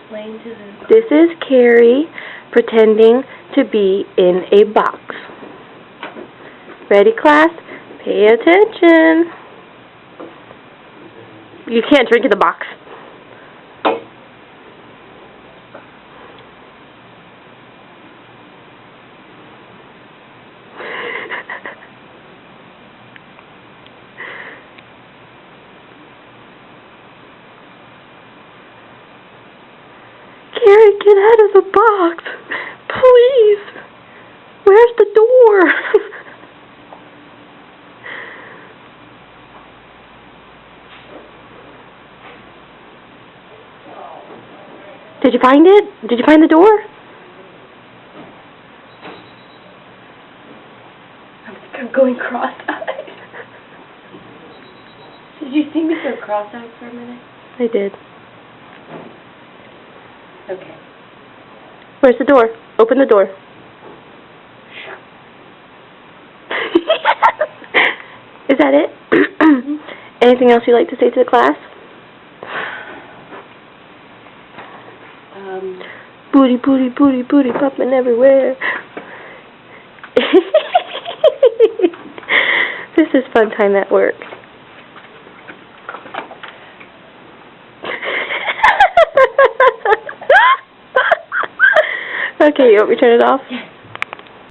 explain to them. This is Carrie pretending to be in a box. Ready, class? Pay attention. You can't drink in the box. Carrie, get out of the box. Please. Where's the door? Did you find it? Did you find the door? I think I'm going cross-eyed. Did you see me go cross-eyed for a minute? I did. Okay. Where's the door? Open the door. Is that it? Anything else you'd like to say to the class? Booty, booty, booty, booty popping everywhere. This is fun time at work. Okay, you want me to turn it off? Yes.